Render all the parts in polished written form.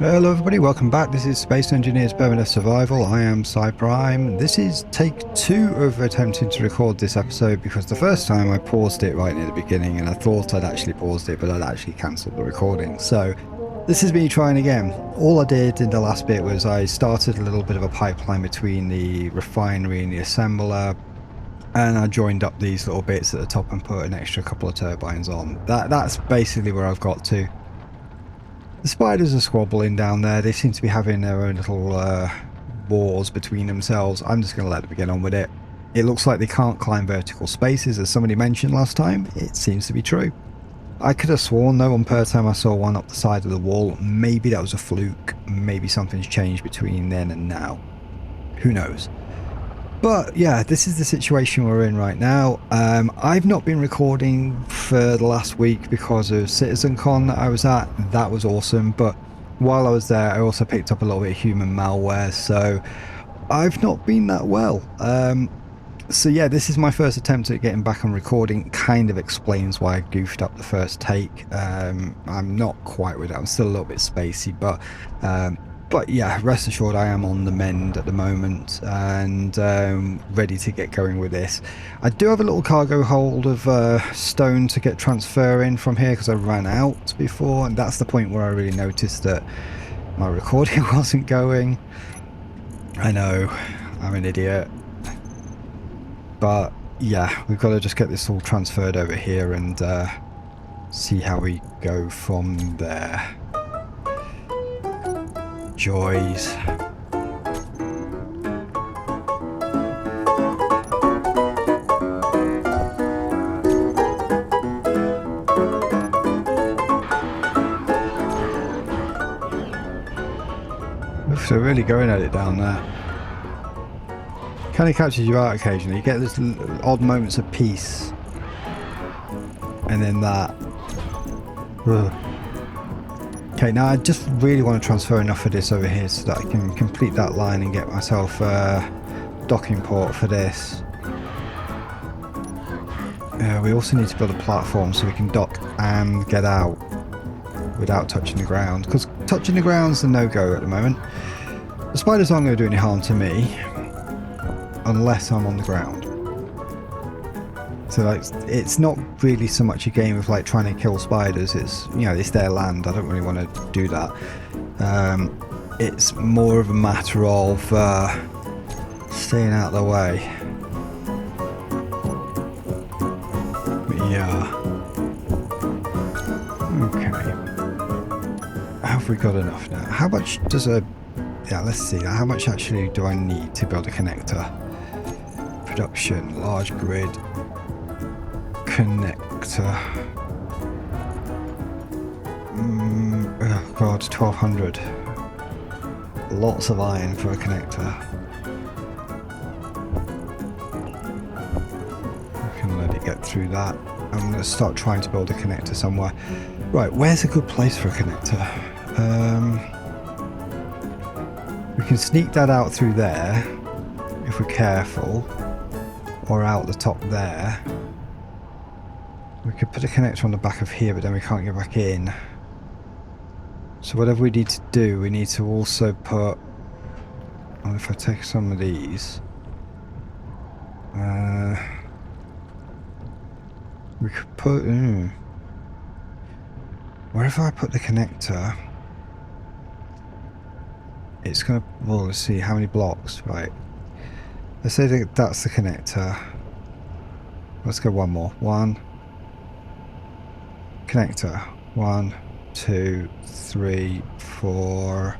Hello everybody, welcome back. This is Space Engineers Permanent Survival. I am PsyPrime. This is take 2 of attempting to record this episode because the first time I paused it right near the beginning and I thought I'd actually paused it, but I'd actually cancelled the recording. So this is me trying again. All I did in the last bit was I started a little bit of a pipeline between the refinery and the assembler, and I joined up these little bits at the top and put an extra couple of turbines on. That's basically where I've got to. The spiders are squabbling down there. They seem to be having their own little wars between themselves. I'm just going to let them get on with it. It looks like they can't climb vertical spaces, as somebody mentioned last time. It seems to be true. I could have sworn, though, on Pertam I saw one up the side of the wall. Maybe that was a fluke. Maybe something's changed between then and now. Who knows? But yeah, this is the situation we're in right now. I've not been recording for the last week because of CitizenCon that I was at. That was awesome, but while I was there I also picked up a little bit of human malware, so I've not been that well. So yeah, this is my first attempt at getting back on recording. Kind of explains why I goofed up the first take. I'm not quite with it. I'm still a little bit spacey, but yeah, rest assured I am on the mend at the moment and ready to get going with this. I do have a little cargo hold of stone to get transferring from here because I ran out before, and that's the point where I really noticed that my recording wasn't going. I know, I'm an idiot. But yeah, we've got to just get this all transferred over here and see how we go from there. Joys. Oof, they're really going at it down there. Kind of catches you out occasionally. You get these odd moments of peace, and then that. Ugh. Okay, now I just really want to transfer enough of this over here so that I can complete that line and get myself a docking port for this. We also need to build a platform so we can dock and get out without touching the ground, because touching the ground's a no-go at the moment. The spiders aren't going to do any harm to me unless I'm on the ground. So like, it's not really so much a game of like trying to kill spiders. It's, you know, it's their land. I don't really want to do that. It's more of a matter of staying out of the way. But yeah. Okay. Have we got enough now? How much does a... Yeah, let's see. How much actually do I need to build a connector? Production, large grid. Connector. Oh god, 1200. Lots of iron for a connector. I can let it get through that. I'm going to start trying to build a connector somewhere. Right, where's a good place for a connector? We can sneak that out through there if we're careful, or out the top there. We could put a connector on the back of here, but then we can't get back in. So whatever we need to do, we need to also put... Well, if I take some of these... we could put... Wherever I put the connector... It's going to... Well, let's see, how many blocks? Right. Let's say that that's the connector. Let's go one more. One... Connector. 1, 2, 3, 4,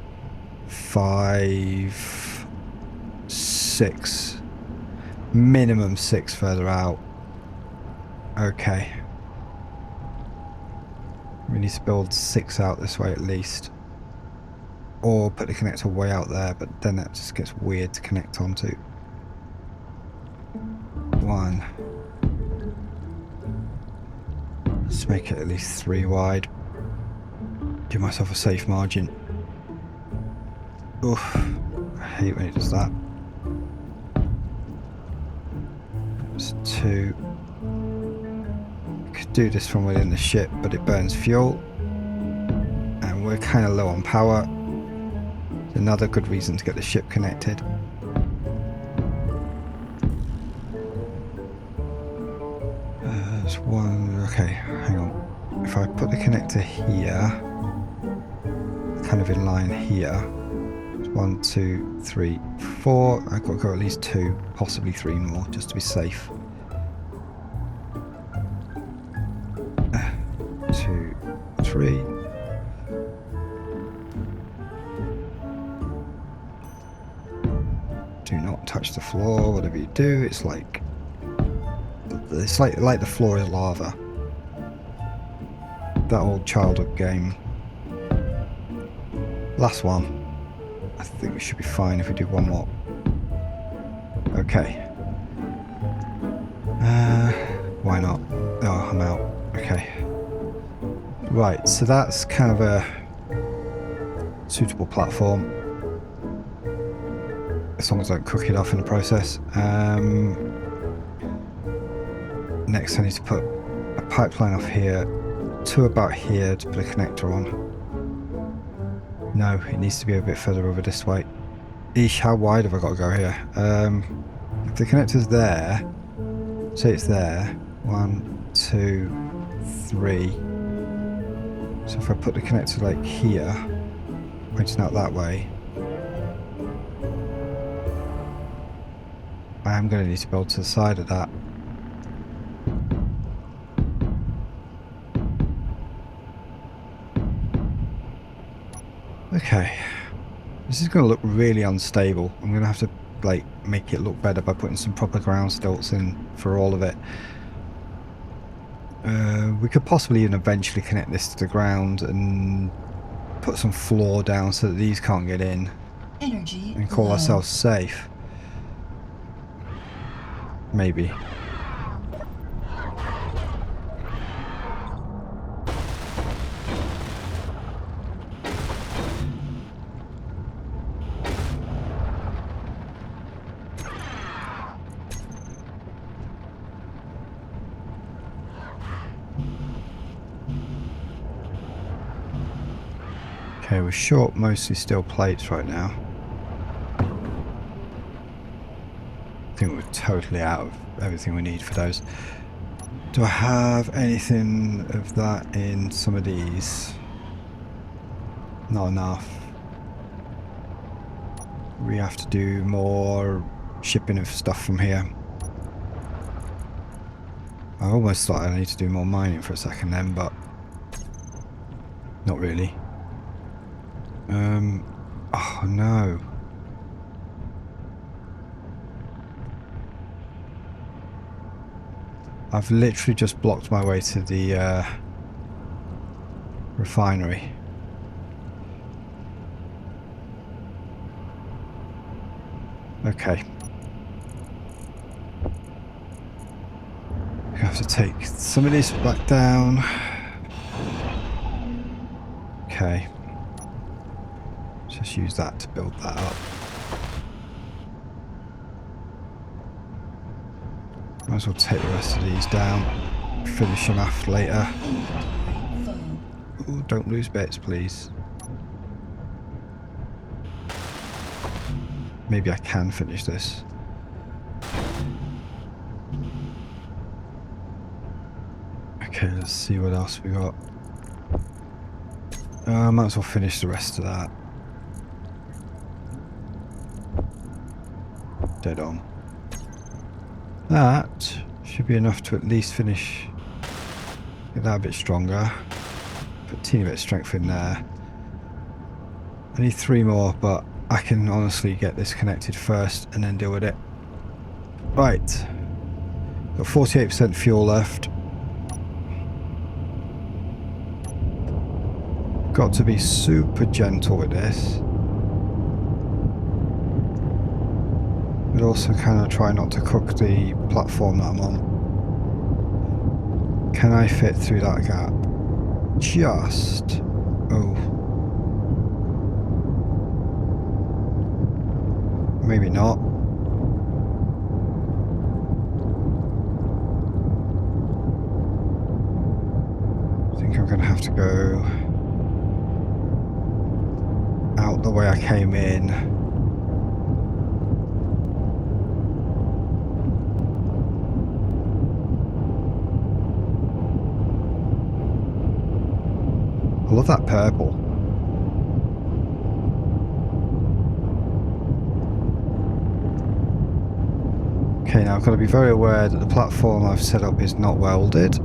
5, 6. Minimum 6 further out. Okay. We need to build 6 out this way at least. Or put the connector way out there, but then that just gets weird to connect onto. 1. Let's make it at least 3 wide. Give myself a safe margin. Oof. I hate when it does that. It's 2. Could do this from within the ship, but it burns fuel. And we're kind of low on power. Another good reason to get the ship connected. There's one. Okay, hang on. If I put the connector here, kind of in line here. 1, 2, 3, 4. I've got to go at least 2, possibly 3 more, just to be safe. 2, 3. Do not touch the floor. Whatever you do, it's like the floor is lava. That old childhood game. Last one. I think we should be fine if we do one more. Okay. Why not? Oh, I'm out. Okay. Right, so that's kind of a suitable platform. As long as I don't cook it off in the process. Next I need to put a pipeline off here to about here to put a connector on. No, it needs to be a bit further over this way. Eesh, how wide have I got to go here? If the connector's there, say it's there. 1, 2, 3. So if I put the connector like here, pointing out that way, I am going to need to build to the side of that. Okay, this is going to look really unstable. I'm going to have to like make it look better by putting some proper ground stilts in for all of it. We could possibly even eventually connect this to the ground and put some floor down so that these can't get in and call ourselves safe. Maybe. Okay, we're short mostly steel plates right now. I think we're totally out of everything we need for those. Do I have anything of that in some of these? Not enough. We have to do more shipping of stuff from here. I almost thought I need to do more mining for a second then, but not really. Oh no. I've literally just blocked my way to the refinery. Okay. I have to take some of this back down. Okay. Just use that to build that up. Might as well take the rest of these down. Finish them off later. Ooh, don't lose bits, please. Maybe I can finish this. Okay, let's see what else we got. Might as well finish the rest of that. Dead on. That should be enough to at least finish. Get that a bit stronger. Put a teeny bit of strength in there. I need 3 more, but I can honestly get this connected first and then deal with it. Right. Got 48% fuel left. Got to be super gentle with this. But also kind of try not to cook the platform that I'm on. Can I fit through that gap? Just. Oh. Maybe not. I think I'm going to have to go out the way I came in. I love that purple. Okay, now I've got to be very aware that the platform I've set up is not welded.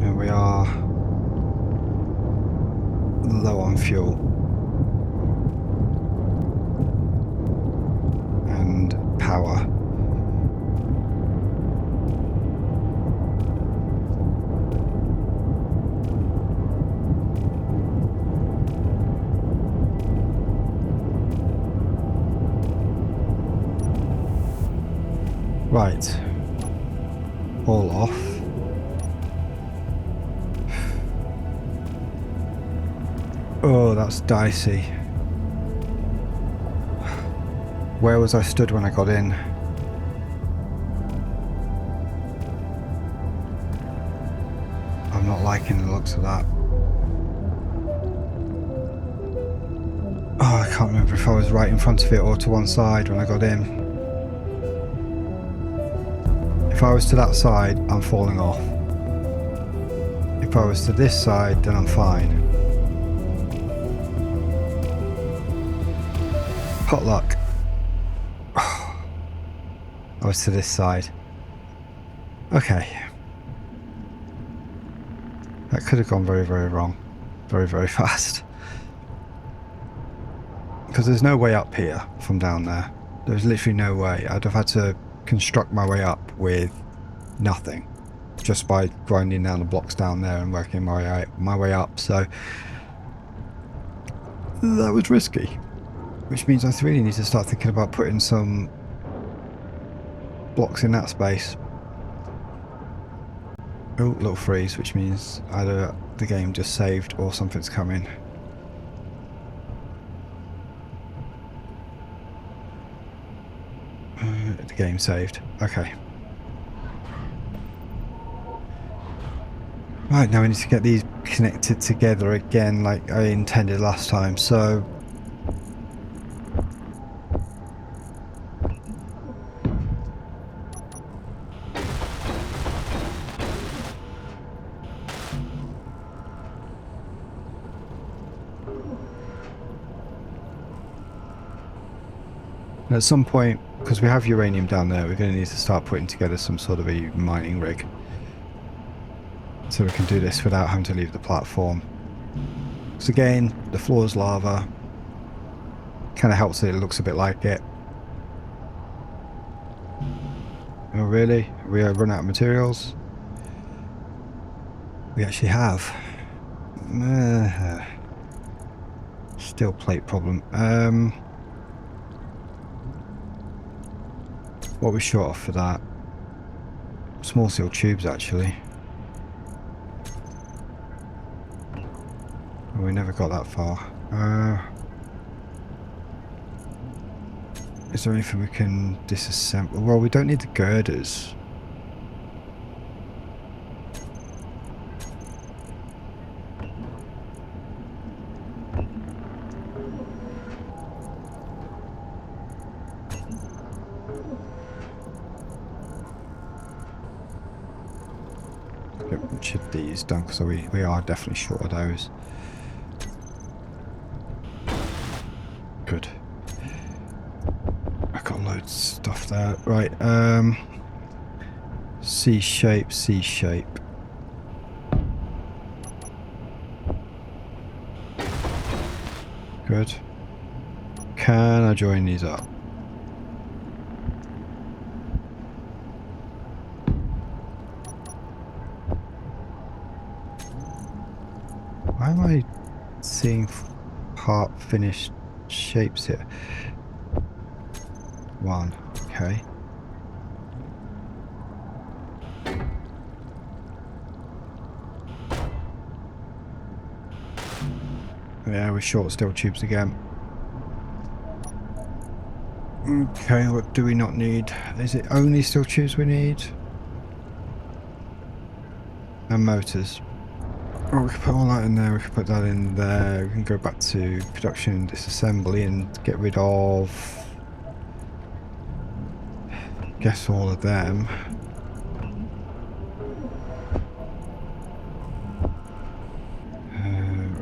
And we are low on fuel. And power. Right, all off. Oh, that's dicey. Where was I stood when I got in? I'm not liking the looks of that. Oh, I can't remember if I was right in front of it or to one side when I got in. If I was to that side, I'm falling off. If I was to this side, then I'm fine. Potluck. I was to this side. Okay. That could have gone very, very wrong. Very, very fast. Because there's no way up here from down there. There's literally no way. I'd have had to construct my way up with nothing, just by grinding down the blocks down there and working my way up. So that was risky, which means I really need to start thinking about putting some blocks in that space. Oh, little freeze, which means either the game just saved or something's coming. The game saved. Okay. Right, now we need to get these connected together again like I intended last time, so... At some point, because we have uranium down there, we're going to need to start putting together some sort of a mining rig. So we can do this without having to leave the platform. Because again, the floor is lava. Kind of helps that it looks a bit like it. Oh really? We are run out of materials? We actually have. Steel plate problem. What are we short of for that? Small steel tubes actually. We never got that far. Is there anything we can disassemble? Well, we don't need the girders. Get a bunch of these done because we are definitely short of those. Good. I got loads of stuff there. Right, C shape, C shape. Good. Can I join these up? Why am I seeing part finished shapes here? One, okay. Yeah, we're short steel tubes again. Okay, what do we not need? Is it only steel tubes we need? And motors. Oh, we can put all that in there, we can put that in there, we can go back to production and disassembly and get rid of, I guess, all of them.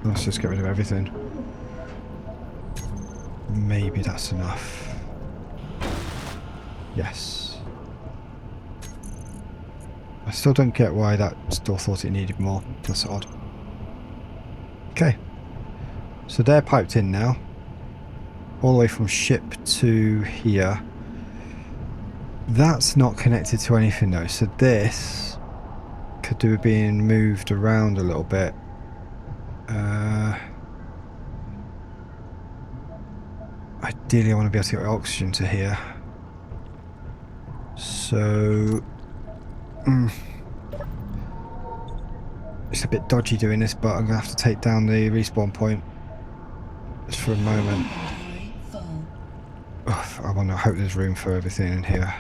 Let's just get rid of everything. Maybe that's enough. Yes. I still don't get why that store thought it needed more. That's odd. Okay. So they're piped in now. All the way from ship to here. That's not connected to anything though. So this could do with being moved around a little bit. Ideally I want to be able to get oxygen to here. So it's a bit dodgy doing this, but I'm going to have to take down the respawn point just for a moment. Oh, I want to hope there's room for everything in here.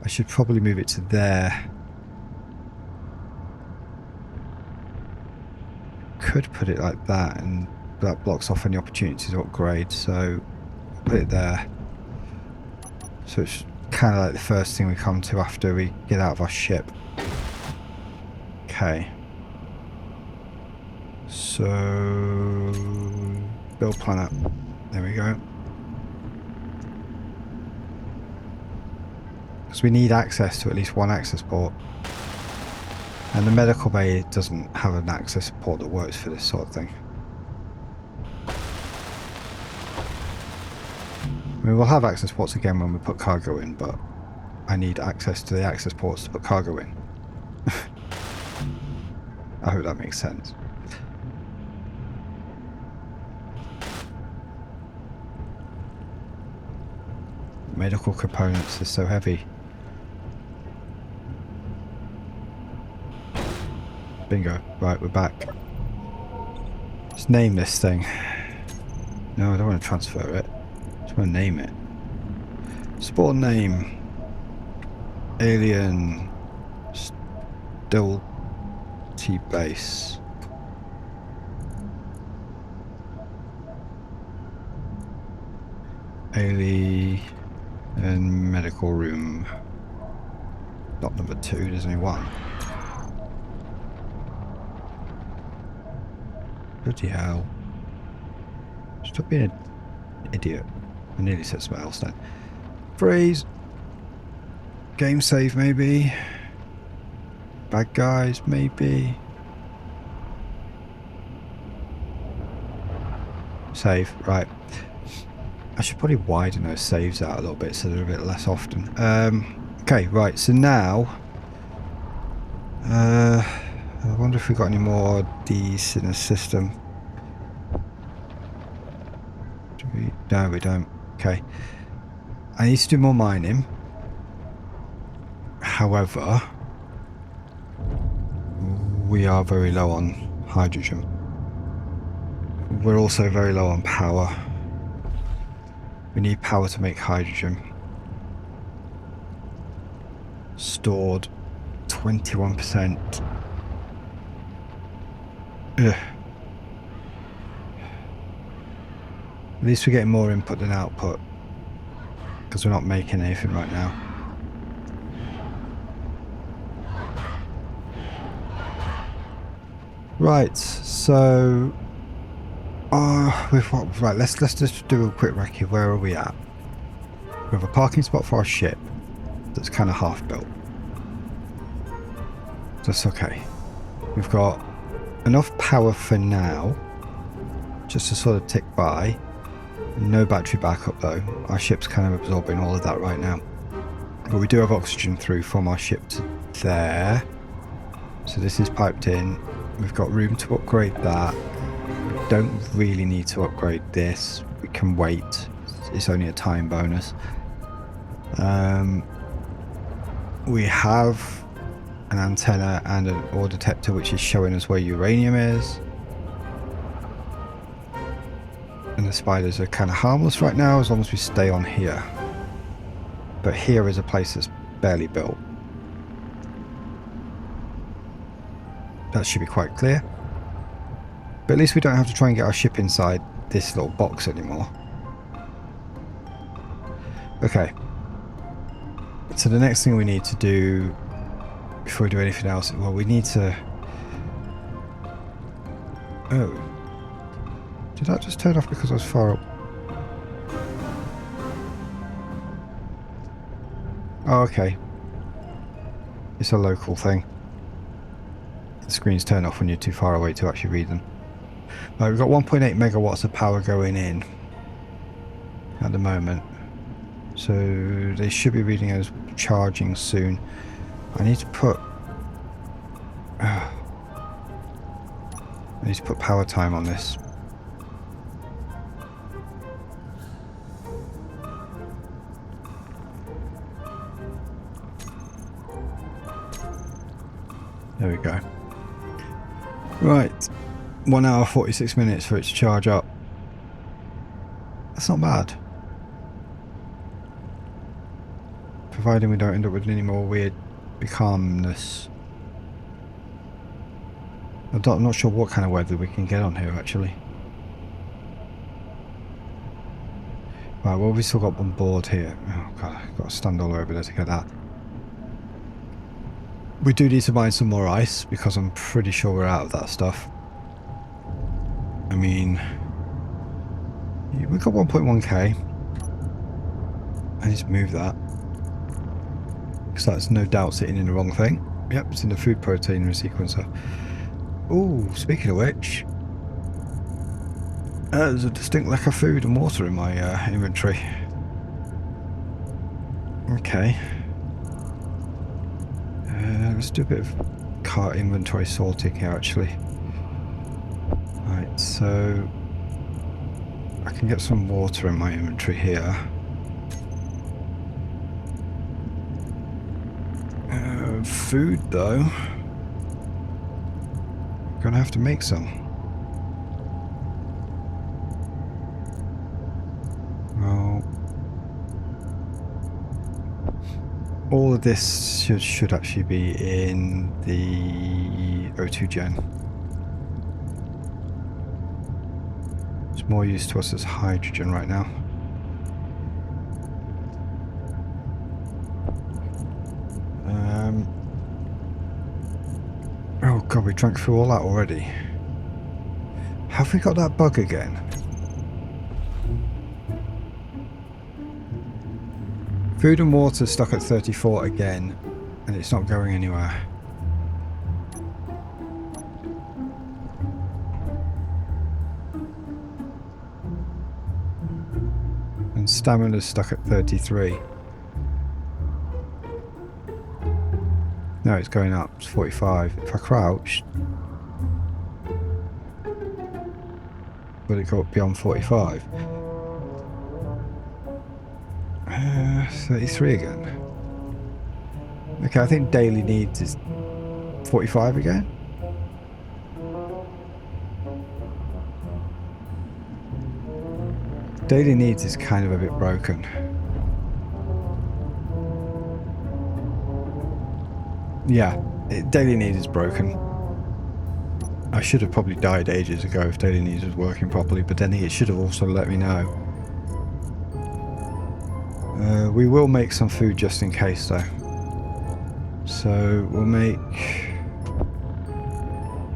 I should probably move it to there. Could put it like that, and that blocks off any opportunity to upgrade, so put it there. So it's kind of like the first thing we come to after we get out of our ship. Okay. So build planet. There we go. Because we need access to at least one access port. And the medical bay doesn't have an access port that works for this sort of thing. I mean, we'll have access ports again when we put cargo in, but I need access to the access ports to put cargo in. I hope that makes sense. Medical components are so heavy. Bingo. Right, we're back. Let's name this thing. No, I don't want to transfer it. I just want to name it. Spawn name. Alien. Stealthy base. Alien medical room. Not number 2, there's only one. Bloody hell. Stop being an idiot. I nearly said something else then. Freeze. Game save maybe. Bad guys maybe. Save, right. I should probably widen those saves out a little bit so they're a bit less often. Okay, right, so now I wonder if we've got any more of these in the system. No, we don't. Okay. I need to do more mining. However, we are very low on hydrogen. We're also very low on power. We need power to make hydrogen. Stored 21%. Ugh. At least we're getting more input than output, because we're not making anything right now. Right, so with what? Right, let's just do a quick recce. Where are we at? We have a parking spot for our ship that's kind of half built. That's okay. We've got enough power for now, just to sort of tick by. No battery backup though. Our ship's kind of absorbing all of that right now. But we do have oxygen through from our ship to there. So this is piped in. We've got room to upgrade that. We don't really need to upgrade this. We can wait. It's only a time bonus. We have an antenna and an ore detector which is showing us where uranium is. And the spiders are kind of harmless right now as long as we stay on here. But here is a place that's barely built. That should be quite clear. But at least we don't have to try and get our ship inside this little box anymore. Okay. So the next thing we need to do before we do anything else, well, we need to... Oh. Did that just turn off because I was far up? Oh, okay. It's a local thing. The screens turn off when you're too far away to actually read them. Right, we've got 1.8 megawatts of power going in at the moment. So they should be reading as charging soon. I need to put... I need to put power time on this. There we go. Right. 1 hour 46 minutes for it to charge up. That's not bad. Providing we don't end up with any more weird calmness. I'm not sure what kind of weather we can get on here actually. Right, well we've still got one board here. Oh god, I've got to stand all over there to get that. We do need to mine some more ice because I'm pretty sure we're out of that stuff. I mean, we've got 1.1k. I need to move that. Because that's no doubt sitting in the wrong thing. Yep, it's in the food protein sequencer. Ooh, speaking of which, there's a distinct lack of food and water in my inventory. Okay. Let's do a bit of cart inventory sorting here actually. Right, so I can get some water in my inventory here. Food though, gonna have to make some. Well, all of this should actually be in the O2 gen. It's more used to us as hydrogen right now. Oh god, we drank through all that already. Have we got that bug again? Food and water stuck at 34 again, and it's not going anywhere. And stamina's stuck at 33. No, it's going up. It's 45. If I crouch, will it go up beyond 45? 33 again. Okay, I think daily needs is 45 again. Daily needs is kind of a bit broken. Yeah, daily needs is broken. I should have probably died ages ago if daily needs was working properly, but then it should have also let me know. We will make some food just in case though. So we'll make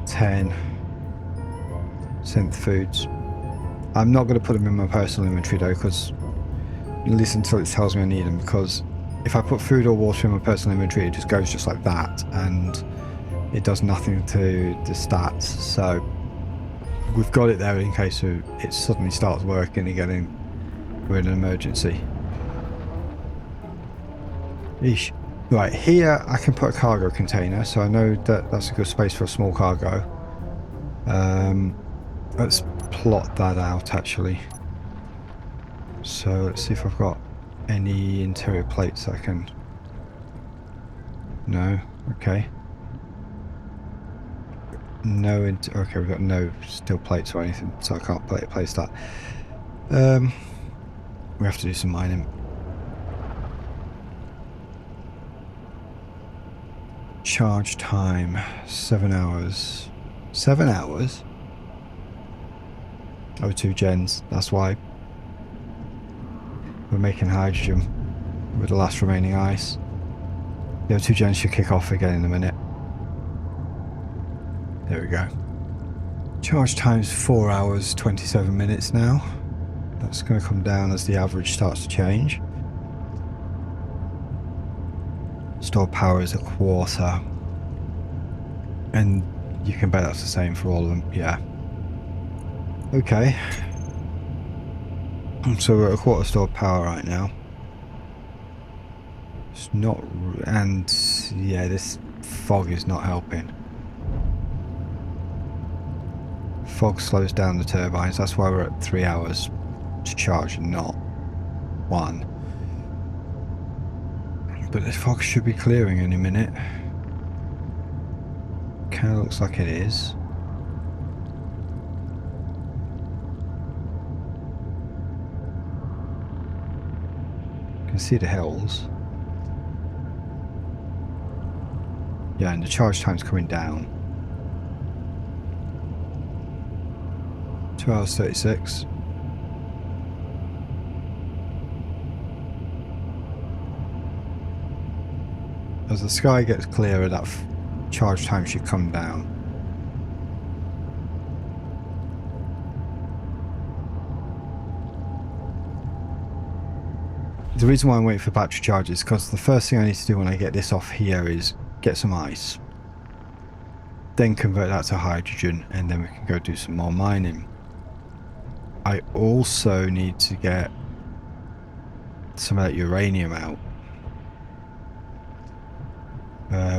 10 synth foods. I'm not going to put them in my personal inventory though, because at least until it tells me I need them, because if I put food or water in my personal inventory, it just goes just like that, and it does nothing to the stats. So we've got it there in case it suddenly starts working again. We're in an emergency. Eesh. Right, here I can put a cargo container, so I know that that's a good space for a small cargo. Let's plot that out actually. So let's see if I've got any interior plates I can... No, okay. No, okay, we've got no steel plates or anything, so I can't place that. We have to do some mining. Charge time, 7 hours. 7 hours? Oh, 2 gens, that's why. We're making hydrogen with the last remaining ice. The O2 gens should kick off again in a minute. There we go. Charge time's 4 hours, 27 minutes now. That's going to come down as the average starts to change. Stored power is a quarter. And you can bet that's the same for all of them, yeah. Okay. So we're at a quarter stored power right now. It's not, and yeah, this fog is not helping. Fog slows down the turbines, that's why we're at 3 hours to charge and not 1. But the fog should be clearing any minute. Kind of looks like it is. You can see the hills. Yeah, and the charge time's coming down. 2 hours 36. As the sky gets clearer, that charge time should come down. The reason why I'm waiting for battery charge is because the first thing I need to do when I get this off here is get some ice. Then convert that to hydrogen, and then we can go do some more mining. I also need to get some of that uranium out.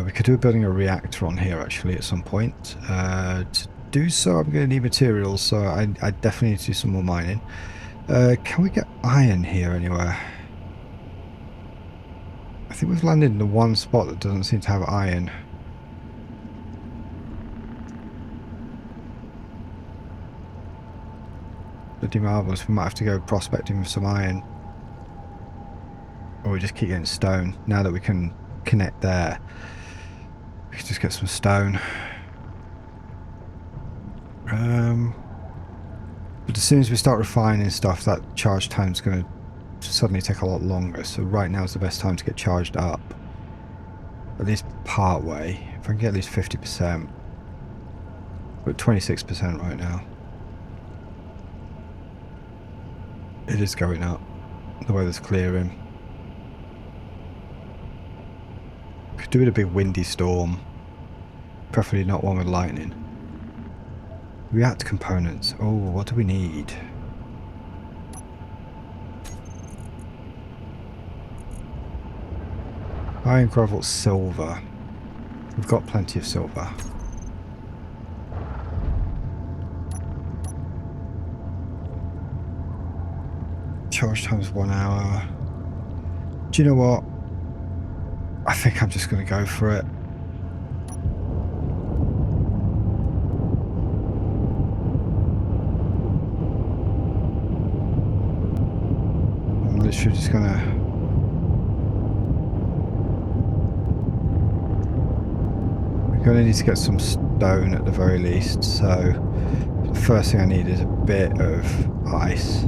We could do building a reactor on here actually at some point. To do so, I'm going to need materials, so I definitely need to do some more mining. Can we get iron here anywhere? I think we've landed in the one spot that doesn't seem to have iron. Bloody marvellous, we might have to go prospecting for some iron. Or we just keep getting stone. Now that we can connect there, we can just get some stone. But as soon as we start refining stuff, that charge time's going to suddenly take a lot longer. So right now is the best time to get charged up. At least part way. If I can get at least 50%. We're at 26% right now. It is going up. The weather's clearing. Could do with a big windy storm. Preferably not one with lightning. React components. Oh, what do we need? Iron, gravel, silver. We've got plenty of silver. Charge time's 1 hour. Do you know what? I think I'm just going to go for it. I'm literally just going to... We're going to need to get some stone at the very least, so the first thing I need is a bit of ice.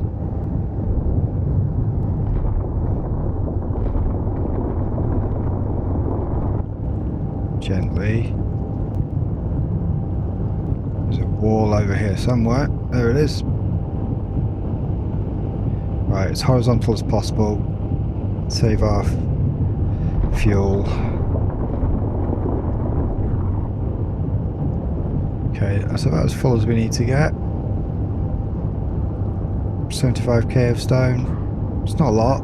Gently. There's a wall over here somewhere. There it is. Right, as horizontal as possible. Save our fuel. Okay, that's about as full as we need to get. 75k of stone. It's not a lot.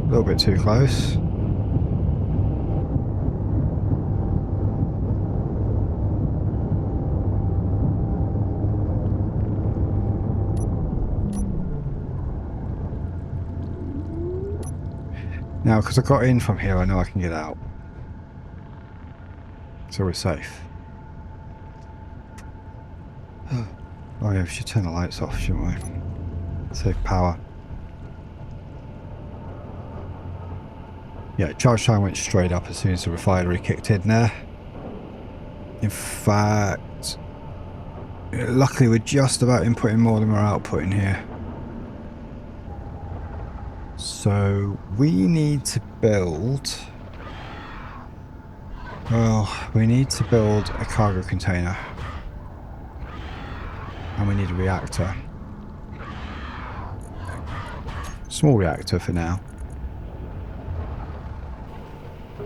A little bit too close. Now, because I got in from here, I know I can get out. So we're safe. Oh yeah, we should turn the lights off, shouldn't we? Save power. Yeah, charge time went straight up as soon as the refinery kicked in there. In fact, luckily we're just about inputting more than we're outputting here. So we need to build... Well, we need to build a cargo container. And we need a reactor. Small reactor for now.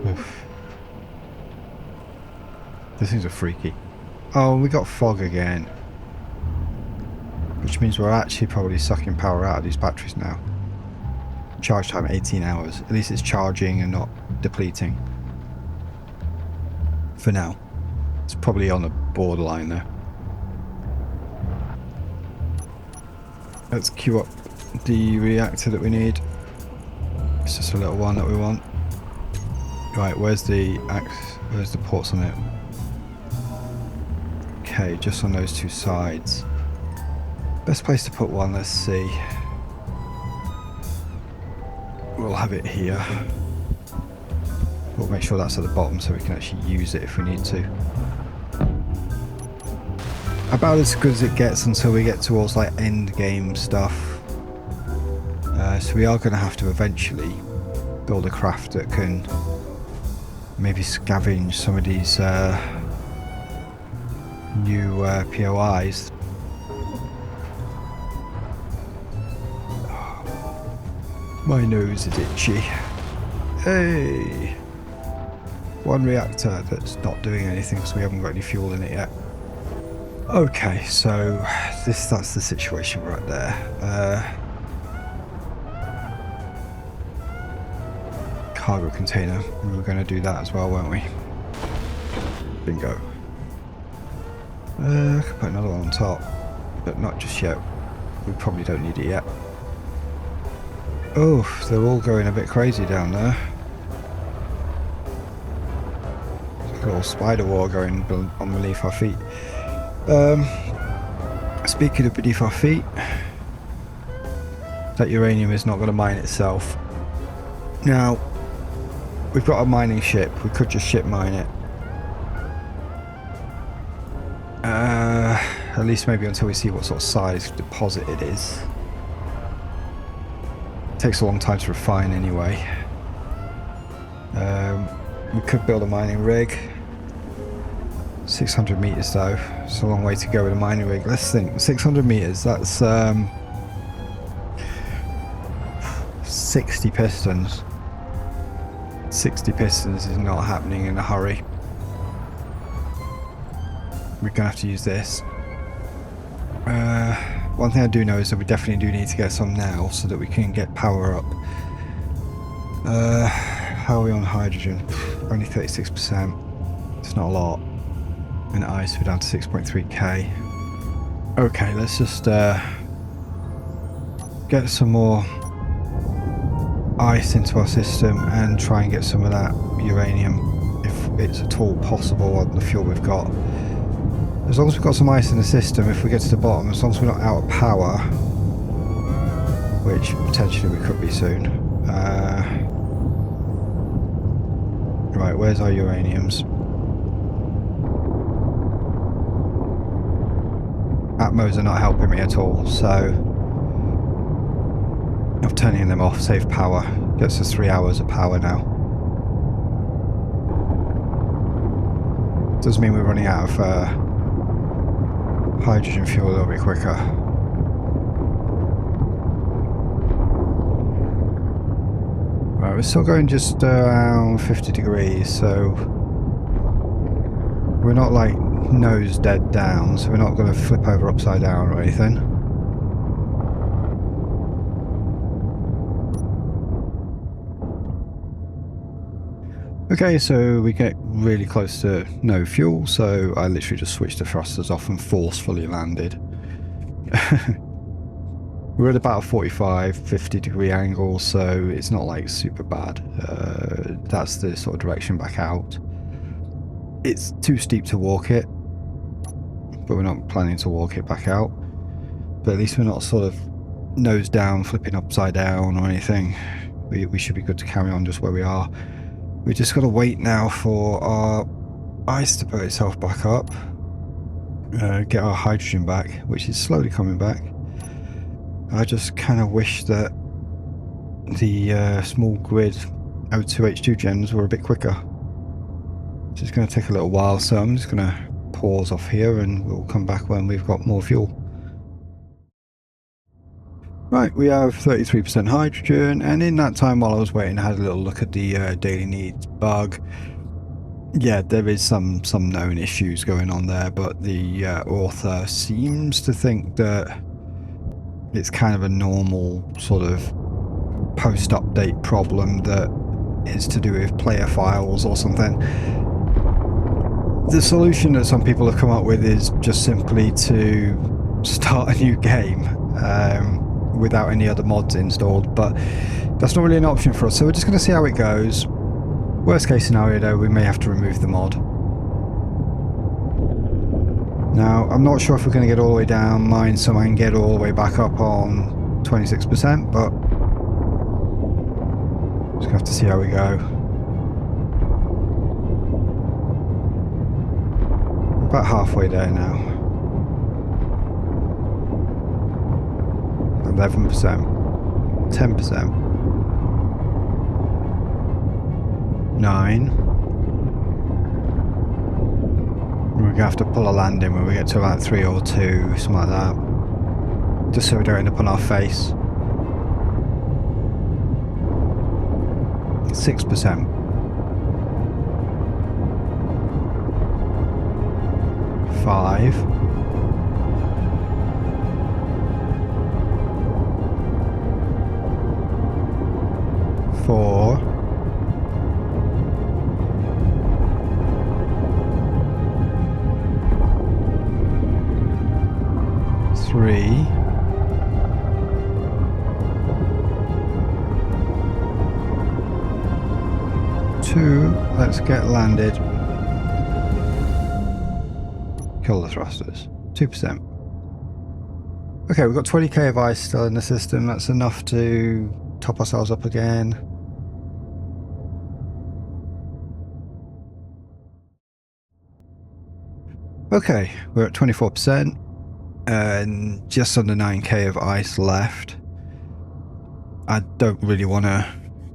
Oof. These things are freaky. Oh, we got fog again. Which means we're actually probably sucking power out of these batteries now. Charge time 18 hours. At least it's charging and not depleting. For now. It's probably on the borderline there. Let's queue up the reactor that we need. It's just a little one that we want. Right, where's the ports on it? Okay, just on those two sides. Best place to put one, let's see. We'll have it here. We'll make sure that's at the bottom so we can actually use it if we need to. About as good as it gets until we get towards like end game stuff. So we are going to have to eventually build a craft that can maybe scavenge some of these new POIs. My nose is itchy. Hey! One reactor that's not doing anything because we haven't got any fuel in it yet. Okay, so that's the situation right there. Cargo container. We were going to do that as well, weren't we? Bingo. I could put another one on top, but not just yet. We probably don't need it yet. Oh, they're all going a bit crazy down there. There's like a little spider war going on beneath our feet. Speaking of beneath our feet, that uranium is not going to mine itself. Now, we've got a mining ship. We could just ship mine it. At least maybe until we see what sort of size deposit it is. It takes a long time to refine anyway. We could build a mining rig. 600 meters though. It's a long way to go with a mining rig. Let's think. 600 meters. That's 60 pistons. 60 pistons is not happening in a hurry. We're gonna have to use this. One thing I do know is that we definitely do need to get some now so that we can get power up. How are we on hydrogen? Only 36%. It's not a lot. And ice, we're down to 6.3k. Okay, let's just get some more ice into our system and try and get some of that uranium, if it's at all possible, on the fuel we've got. As long as we've got some ice in the system, if we get to the bottom, as long as we're not out of power, which potentially we could be soon. Right, where's our uraniums? Atmos are not helping me at all, so I'm turning them off, save power. Gets us 3 hours of power now. Does mean we're running out of hydrogen fuel a little bit quicker. Right, we're still going just around 50 degrees, so we're not like nose dead down, so we're not going to flip over upside down or anything. Okay, so we get really close to no fuel, so I literally just switched the thrusters off and forcefully landed. We're at about a 45, 50 degree angle, so it's not like super bad. That's the sort of direction back out. It's too steep to walk it, but we're not planning to walk it back out. But at least we're not sort of nose down, flipping upside down or anything. We should be good to carry on just where we are. We just got to wait now for our ice to put itself back up. Get our hydrogen back, which is slowly coming back. I just kind of wish that the small grid O2H2 gens were a bit quicker. It's just going to take a little while, so I'm just going to pause off here and we'll come back when we've got more fuel. Right, we have 33% hydrogen, and in that time while I was waiting I had a little look at the daily needs bug. Yeah, there is some known issues going on there, but the author seems to think that it's kind of a normal sort of post-update problem that is to do with player files or something. The solution that some people have come up with is just simply to start a new game without any other mods installed, but that's not really an option for us, so we're just going to see how it goes. Worst case scenario though, we may have to remove the mod. Now, I'm not sure if we're going to get all the way down mine so I can get all the way back up on 26%, but just going to have to see how we go. About halfway there now. 11%. 10%. 9. We're going to have to pull a landing when we get to about 3 or 2, something like that. Just so we don't end up on our face. 6%. 5. 4. 3. 2. Let's get landed. Kill the thrusters. 2%. Okay, we've got 20k of ice still in the system. That's enough to top ourselves up again. Okay, we're at 24% and just under 9k of ice left. I don't really want to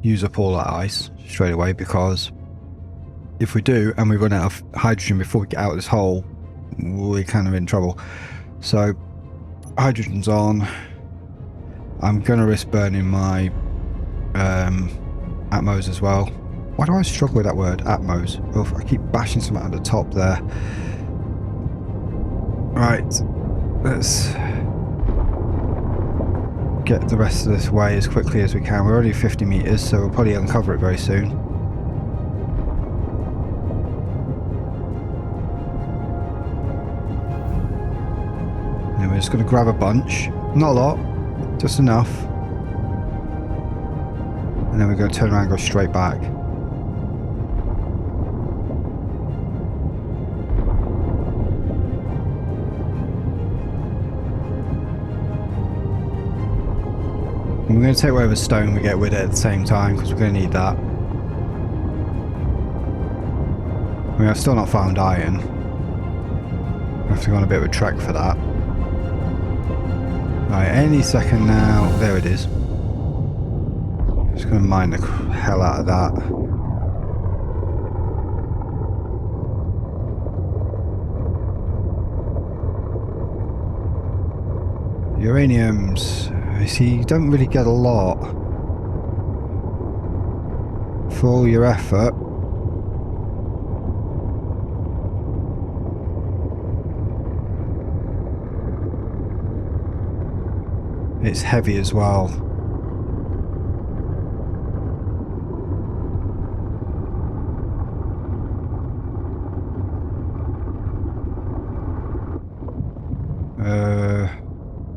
use up all that ice straight away, because if we do and we run out of hydrogen before we get out of this hole, we're kind of in trouble. So hydrogen's on. I'm gonna risk burning my Atmos as well. Why do I struggle with that word, Atmos? Oh, I keep bashing something at the top there. Right, let's get the rest of this way as quickly as we can. We're only 50 meters, so we'll probably uncover it very soon. And we're just going to grab a bunch, not a lot, just enough, and then we're going to turn around and go straight back. And we're going to take whatever stone we get with it at the same time, because we're going to need that. I mean, I've still not found iron. I have to go on a bit of a trek for that. Right, any second now. There it is. Just going to mine the hell out of that. Uraniums. You see, you don't really get a lot for all your effort. It's heavy as well.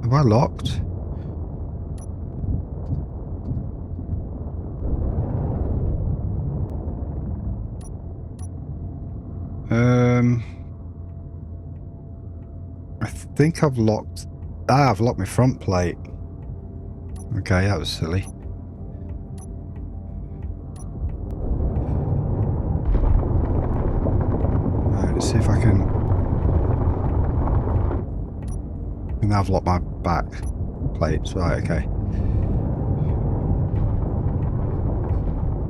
Am I locked? I think I've locked... Ah, I've locked my front plate. Okay, that was silly. Right, let's see if I can... And now I've locked my back plates. Right, okay.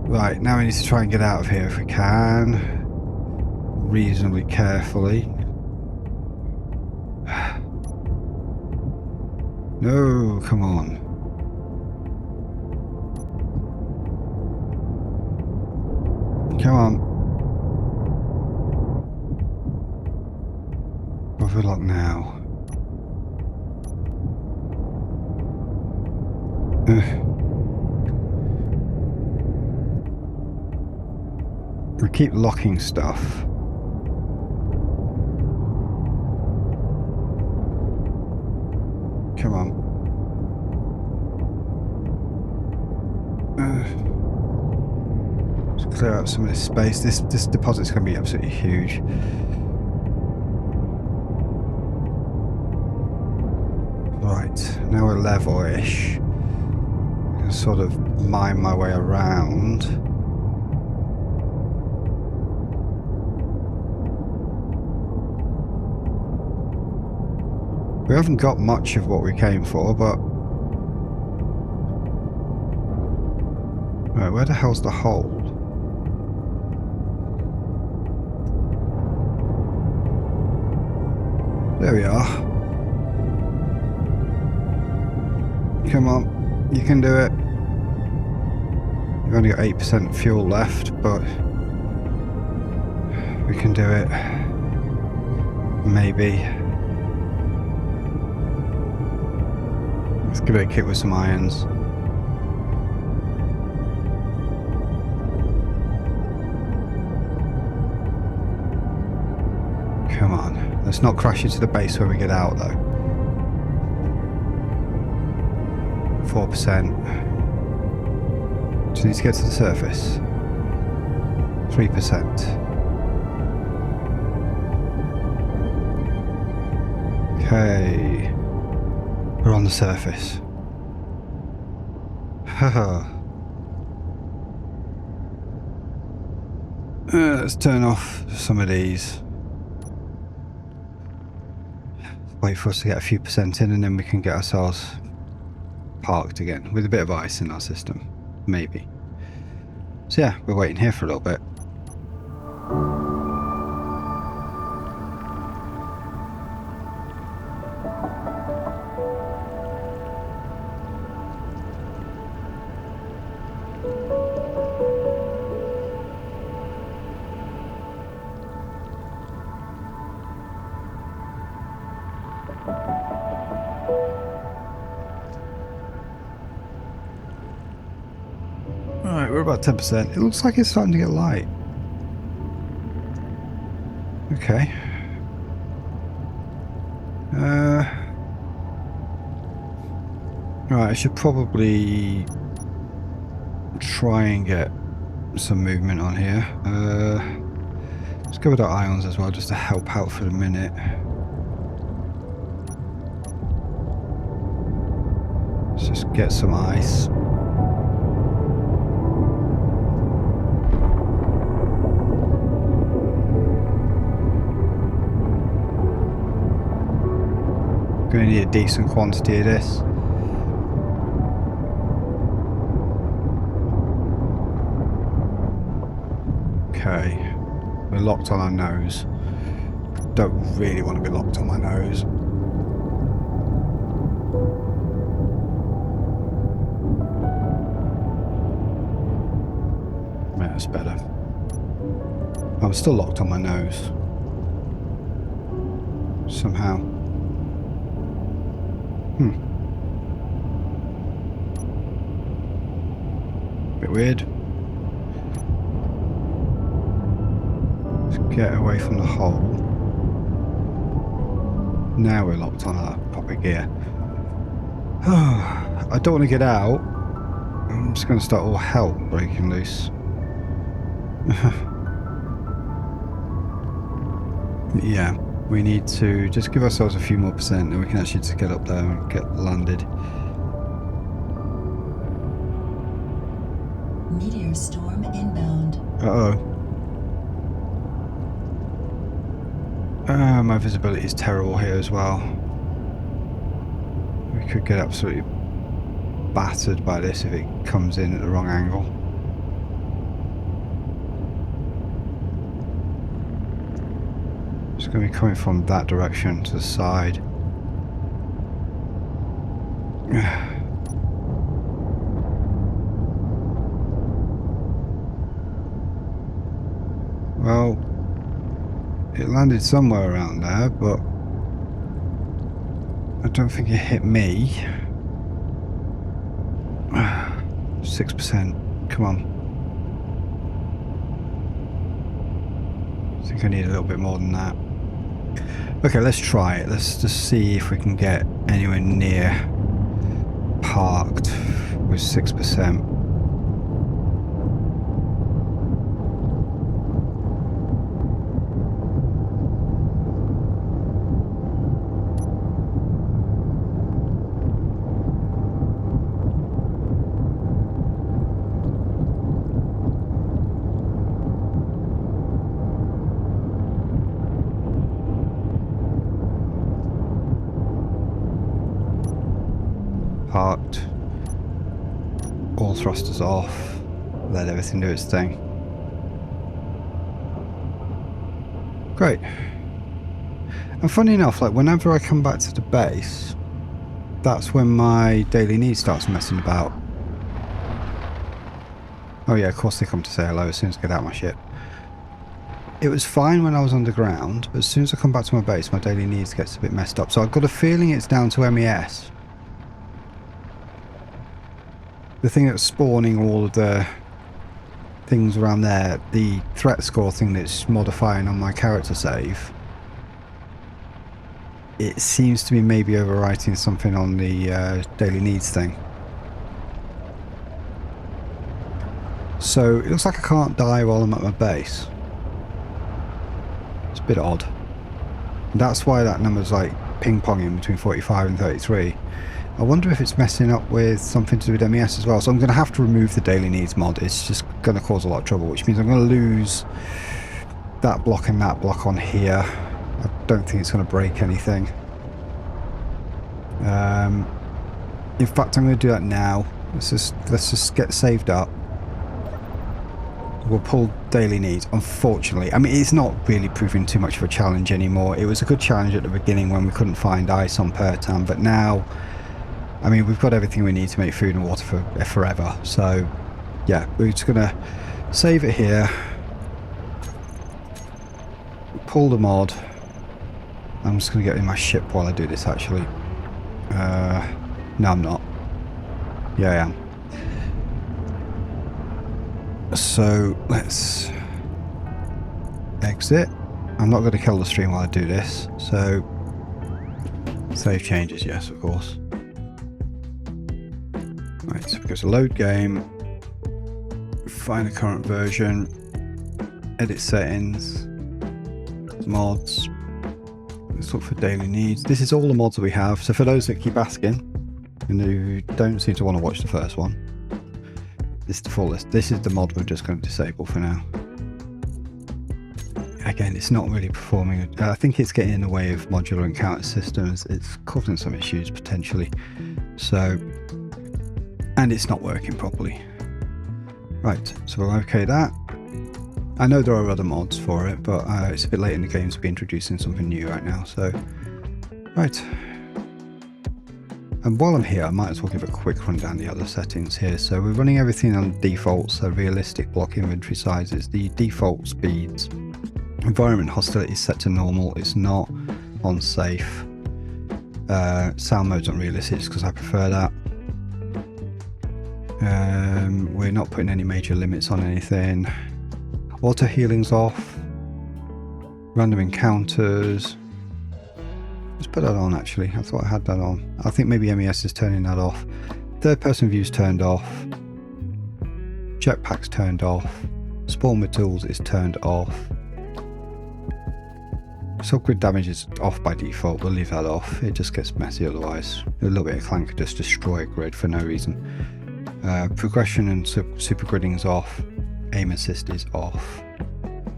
Right, now we need to try and get out of here if we can. Reasonably carefully. No, come on. Come on. What have we locked now? We keep locking stuff. Come on. Let's clear out some of this space. This deposit's going to be absolutely huge. Right, now we're level-ish. Sort of mine my way around. We haven't got much of what we came for, but... Right, where the hell's the hold? There we are. Come on, you can do it. You've only got 8% fuel left, but we can do it. Maybe. Let's give it a kick with some irons. Come on. Let's not crash into the base where we get out, though. 4%. Just need to get to the surface. 3%. Okay. We're on the surface. Haha. Let's turn off some of these. Wait for us to get a few percent in and then we can get ourselves parked again with a bit of ice in our system. Maybe. So yeah, we're waiting here for a little bit. Alright, we're about 10%. It looks like it's starting to get light. Okay. Right, I should probably try and get some movement on here. Let's go with our ions as well, just to help out for the minute. Let's just get some ice. Going to need a decent quantity of this. Okay, we're locked on our nose. Don't really want to be locked on my nose. Yeah, that's better. I'm still locked on my nose. Somehow. Bit weird. Let's get away from the hole. Now we're locked on our proper gear. I don't want to get out. I'm just going to start all hell breaking loose. Yeah, we need to just give ourselves a few more percent and we can actually just get up there and get landed. Meteor storm inbound. My visibility is terrible here as well. We could get absolutely battered by this if it comes in at the wrong angle. It's going to be coming from that direction to the side. Well, it landed somewhere around there, but I don't think it hit me. 6%. Come on. I think I need a little bit more than that. Okay, let's try it. Let's just see if we can get anywhere near parked with 6%. Parked, all thrusters off, let everything do its thing. Great. And funny enough, like whenever I come back to the base, that's when my daily need starts messing about. Oh yeah, of course they come to say hello as soon as I get out of my ship. It was fine when I was underground, but as soon as I come back to my base, my daily needs gets a bit messed up. So I've got a feeling it's down to MES. The thing that's spawning all of the things around there, the threat score thing that's modifying on my character save, it seems to be maybe overwriting something on the daily needs thing. So it looks like I can't die while I'm at my base. It's a bit odd. And that's why that number's like ping-ponging between 45 and 33. I wonder if it's messing up with something to do with MES as well. So I'm going to have to remove the daily needs mod. It's just going to cause a lot of trouble, which means I'm going to lose that block and that block on here. I don't think it's going to break anything. In fact, I'm going to do that now. Let's just get saved up. We'll pull daily needs. Unfortunately, I mean, it's not really proving too much of a challenge anymore. It was a good challenge at the beginning when we couldn't find ice on Pertam, but now, I mean, we've got everything we need to make food and water for forever. So, yeah, we're just going to save it here. Pull the mod. I'm just going to get in my ship while I do this, actually. No, I'm not. Yeah, I am. So, let's exit. I'm not going to kill the stream while I do this. So, save changes, yes, of course. Right, so we go to load game, find the current version, edit settings, mods, let's look for daily needs. This is all the mods that we have, so for those that keep asking and who don't seem to want to watch the first one, this is the full list. This is the mod we're just going to disable for now. Again, it's not really performing. I think it's getting in the way of modular encounter systems. It's causing some issues potentially. So, and it's not working properly. Right, so we'll okay that. I know there are other mods for it, but it's a bit late in the game to be introducing something new right now. So, right. And while I'm here, I might as well give a quick run down the other settings here. So we're running everything on default, so realistic block inventory sizes, the default speeds. Environment hostility is set to normal, it's not on safe. Sound mode's on realistic because I prefer that. We're not putting any major limits on anything. Auto healing's off. Random encounters. Let's put that on actually. I thought I had that on. I think maybe MES is turning that off. Third person view's turned off. Jetpack's turned off. Spawn with tools is turned off. Subgrid damage is off by default. We'll leave that off. It just gets messy otherwise. A little bit of clank could just destroy a grid for no reason. Progression and super gridding is off. Aim assist is off.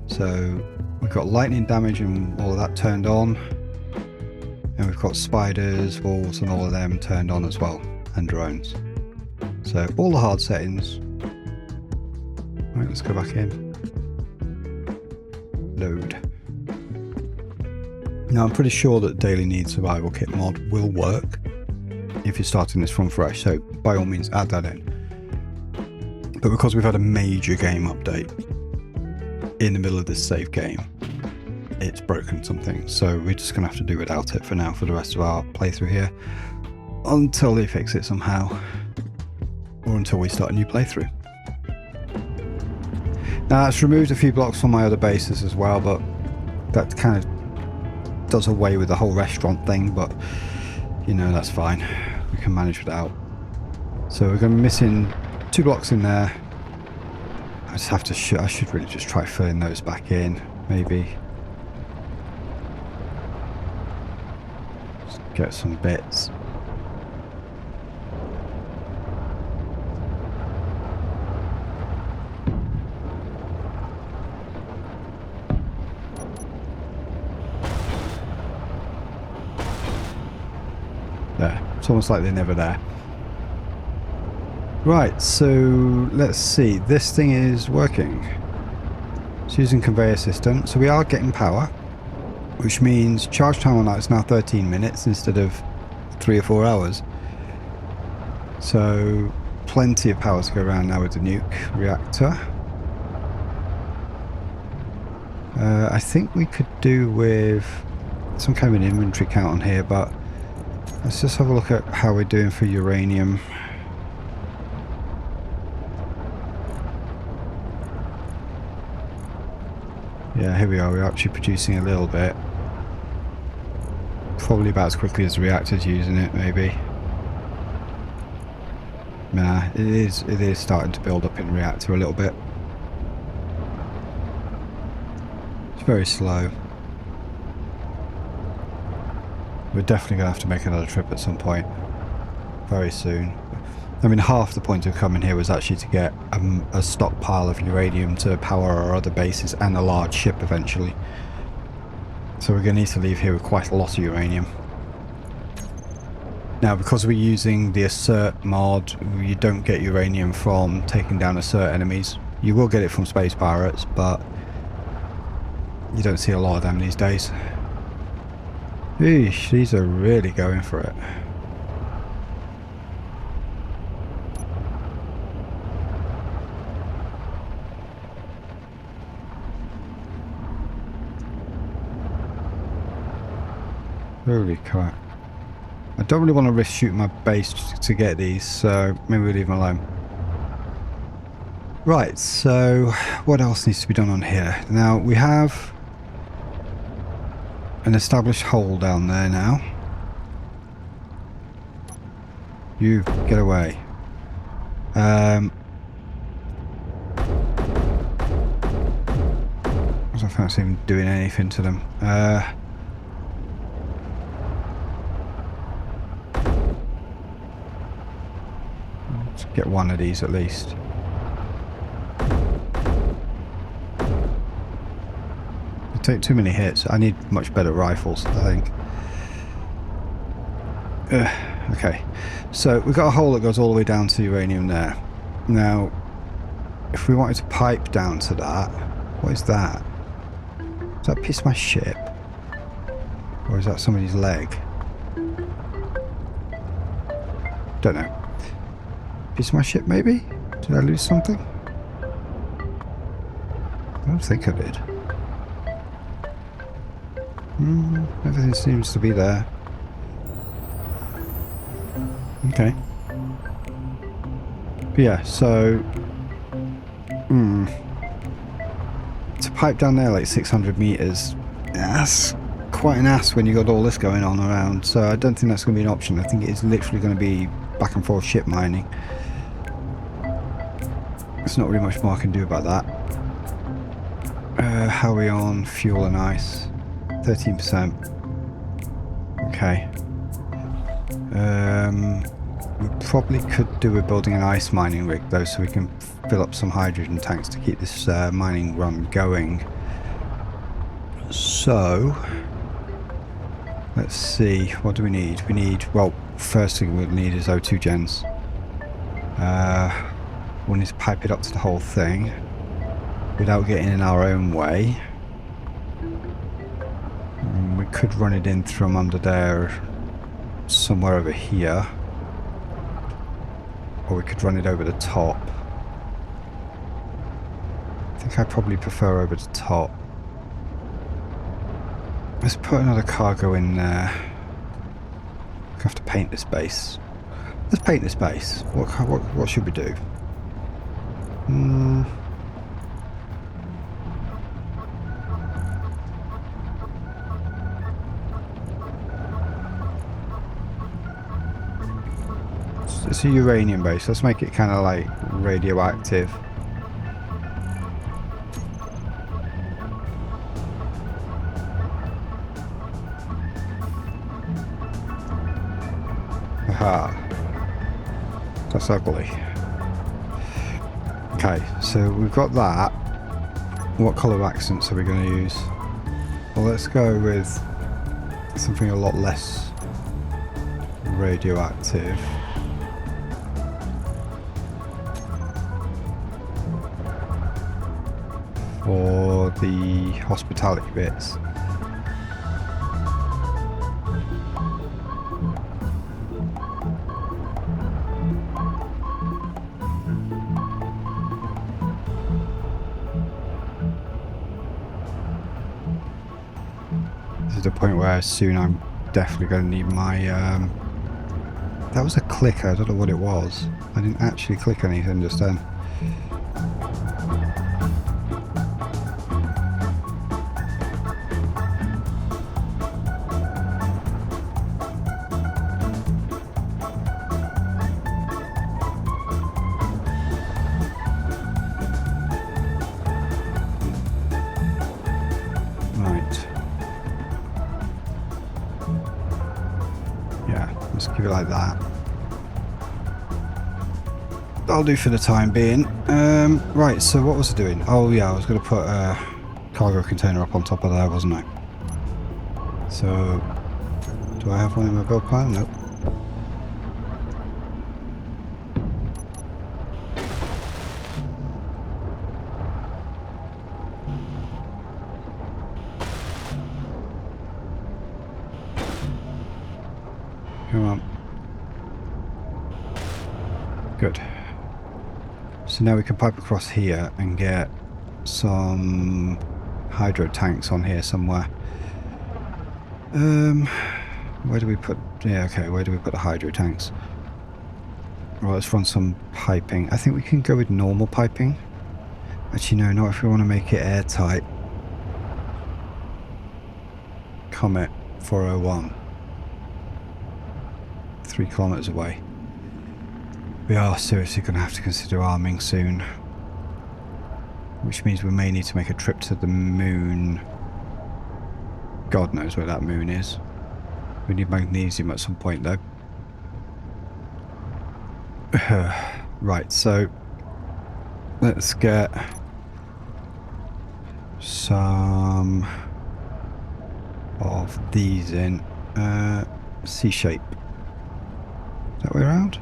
So we've got lightning damage and all of that turned on. And we've got spiders, wolves and all of them turned on as well. And drones. So all the hard settings. Right, let's go back in. Load. Now I'm pretty sure that Daily Need Survival Kit mod will work if you're starting this from fresh, so by all means add that in. But because we've had a major game update in the middle of this save game, it's broken something, so we're just going to have to do without it for now for the rest of our playthrough here, until they fix it somehow, or until we start a new playthrough. Now it's removed a few blocks from my other bases as well, but that kind of does away with the whole restaurant thing, but you know, that's fine, we can manage without. So we're going to be missing 2 blocks in there. I just have to I should really just try filling those back in, maybe. Just get some bits. There, it's almost like they're never there. Right, so let's see, this thing is working. It's using conveyor system, so we are getting power, which means charge time on that is now 13 minutes instead of 3 or 4 hours. So plenty of power to go around now with the nuke reactor. I think we could do with some kind of an inventory count on here, but let's just have a look at how we're doing for uranium. Yeah, here we are, we're actually producing a little bit. Probably about as quickly as the reactor's using it, maybe. Nah, it is starting to build up in the reactor a little bit. It's very slow. We're definitely going to have to make another trip at some point. Very soon. I mean, half the point of coming here was actually to get a stockpile of uranium to power our other bases and a large ship eventually. So we're going to need to leave here with quite a lot of uranium. Now, because we're using the assert mod, you don't get uranium from taking down assert enemies. You will get it from space pirates, but you don't see a lot of them these days. Eesh, these are really going for it. Holy crap. I don't really want to risk shooting my base to get these, so maybe we'll leave them alone. Right, so what else needs to be done on here? Now, we have an established hole down there now. You get away. I don't fancy even doing anything to them. Let's get one of these at least. They take too many hits. I need much better rifles, I think. Okay, so we've got a hole that goes all the way down to uranium there. Now, if we wanted to pipe down to that, what is that? Does that piss my ship? Or is that somebody's leg? Don't know. Piece of my ship, maybe? Did I lose something? I don't think I did. Everything seems to be there. Okay. But yeah, so... to pipe down there like 600 meters, that's quite an ass when you got all this going on around, so I don't think that's going to be an option. I think it is literally going to be back and forth ship mining. There's not really much more I can do about that. How are we on fuel and ice? 13%. Okay. We probably could do with building an ice mining rig though, so we can fill up some hydrogen tanks to keep this mining run going. So, let's see, what do we need? We need, well, first thing we'll need is O2 gens. We'll need to pipe it up to the whole thing without getting in our own way. We could run it in from under there, somewhere over here. Or we could run it over the top. I think I probably prefer over the top. Let's put another cargo in there. I have to paint this base. Let's paint this base. What should we do? It's a uranium base. Let's make it kind of like radioactive. Aha. That's ugly. Okay, so we've got that. What colour of accents are we going to use? Well, let's go with something a lot less radioactive. For the hospitality bits. This is the point where soon I'm definitely going to need my that was a clicker, I don't know what it was. I didn't actually click anything just then. Give it like that. That'll do for the time being. Right, so what was I doing? Oh yeah, I was going to put a cargo container up on top of there, wasn't I? So, do I have one in my build plan? Nope. Come on. Good. So now we can pipe across here and get some hydro tanks on here somewhere. Where do we put... Yeah, okay, where do we put the hydro tanks? Right, let's run some piping. I think we can go with normal piping. Actually, no, not if we want to make it airtight. Comet 401. 3 kilometers away. We are seriously going to have to consider arming soon. Which means we may need to make a trip to the moon. God knows where that moon is. We need magnesium at some point though. Right, so let's get some of these in. C-shape. That way around?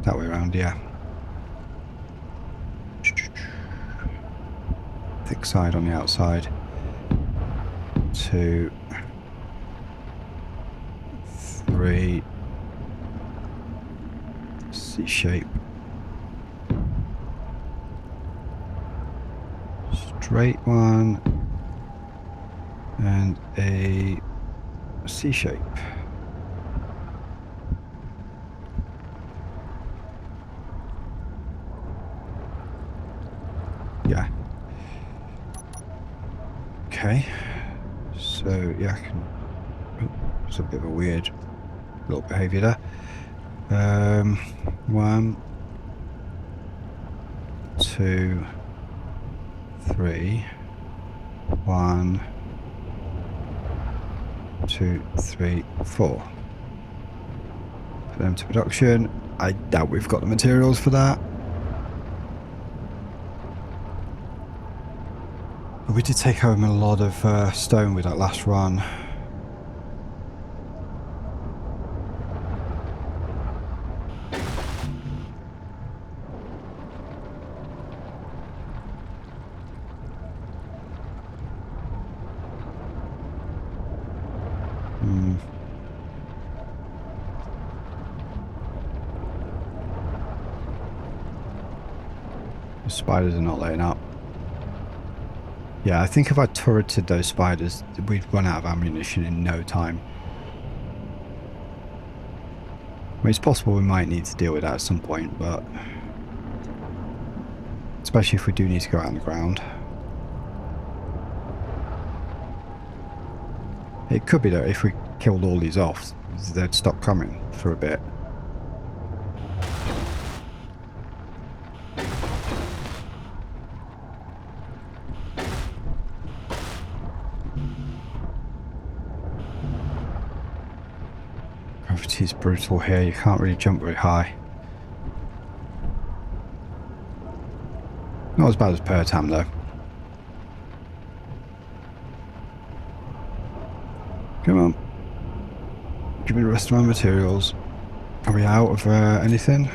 That way around, yeah. Thick side on the outside. 2, 3. C-shape. Straight one. And a C-shape. Yeah. Okay. So yeah, I can. Oh, it's a bit of a weird little behaviour there. 1, 2, 3. 1, 2, 3, 4. Put them to production. I doubt we've got the materials for that. But we did take home a lot of stone with that last run. The spiders are not laying up. Yeah, I think if I turreted those spiders, we'd run out of ammunition in no time. I mean, it's possible we might need to deal with that at some point, but... especially if we do need to go out on the ground. It could be that if we killed all these off, they'd stop coming for a bit. Gravity's brutal here, you can't really jump very high. Not as bad as Pertam though. Come on. Give me the rest of my materials. Are we out of anything?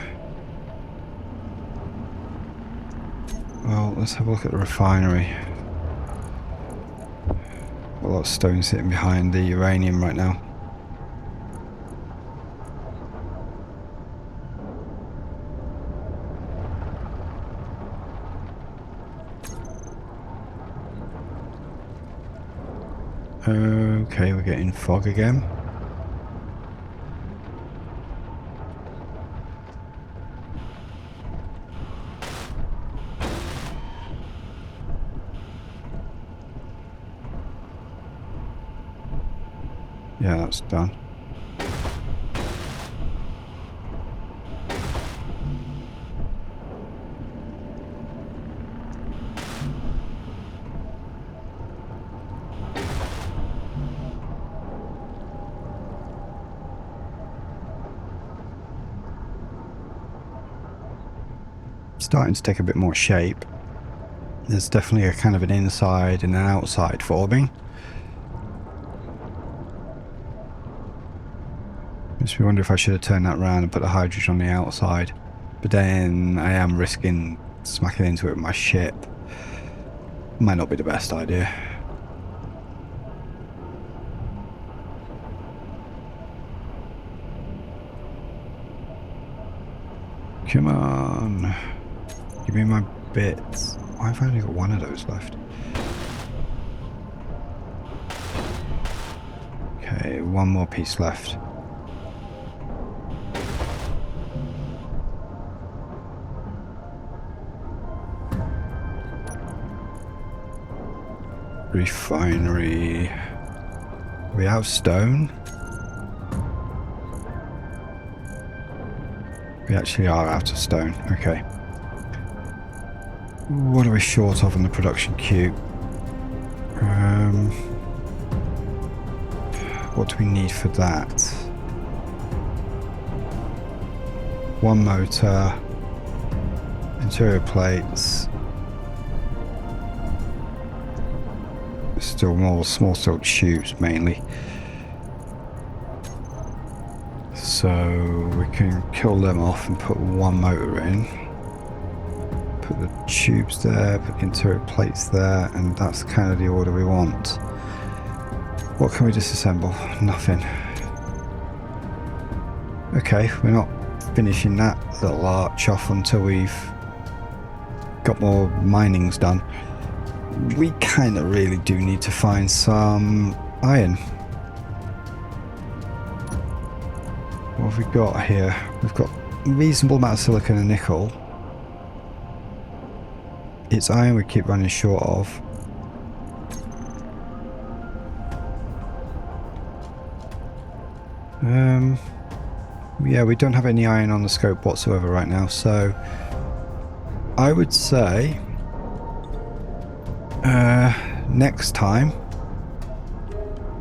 Well, let's have a look at the refinery. A lot of stone sitting behind the uranium right now. Okay, we're getting fog again. Yeah, that's done. Starting to take a bit more shape. There's definitely a kind of an inside and an outside forming. Makes me wonder if I should have turned that round and put the hydrogen on the outside. But then I am risking smacking into it with my ship. Might not be the best idea. Come on. Give me my bits. I've only got one of those left. Okay, one more piece left. Refinery. Are we out of stone? We actually are out of stone. Okay. What are we short of in the production queue? What do we need for that? One motor, interior plates, still more small steel tubes mainly. So we can kill them off and put one motor in. Put the tubes there, put the interior plates there, and that's kind of the order we want. What can we disassemble? Nothing. Okay, we're not finishing that little arch off until we've got more minings done. We kind of really do need to find some iron. What have we got here? We've got a reasonable amount of silicon and nickel. It's iron we keep running short of. Yeah, we don't have any iron on the scope whatsoever right now, so I would say next time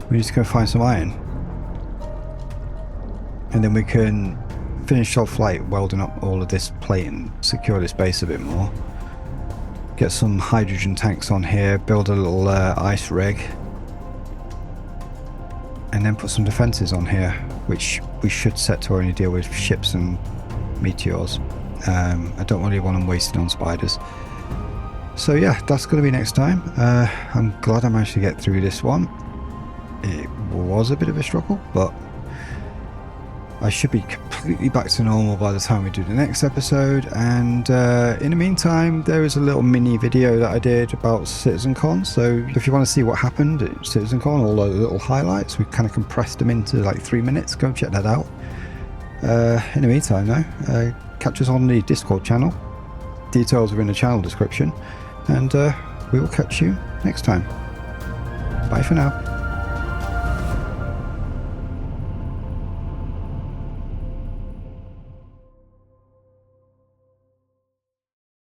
We're just going to find some iron. And then we can finish off like welding up all of this plate and secure this base a bit more. Get some hydrogen tanks on here, build a little ice rig. And then put some defences on here, which we should set to only deal with ships and meteors. I don't really want them wasted on spiders. So yeah, that's going to be next time. I'm glad I managed to get through this one. It was a bit of a struggle, but I should be completely back to normal by the time we do the next episode. And in the meantime, there is a little mini video that I did about CitizenCon. So if you want to see what happened at CitizenCon, all the little highlights, we kind of compressed them into like 3 minutes. Go check that out. In the meantime, though, catch us on the Discord channel. Details are in the channel description. And we will catch you next time. Bye for now.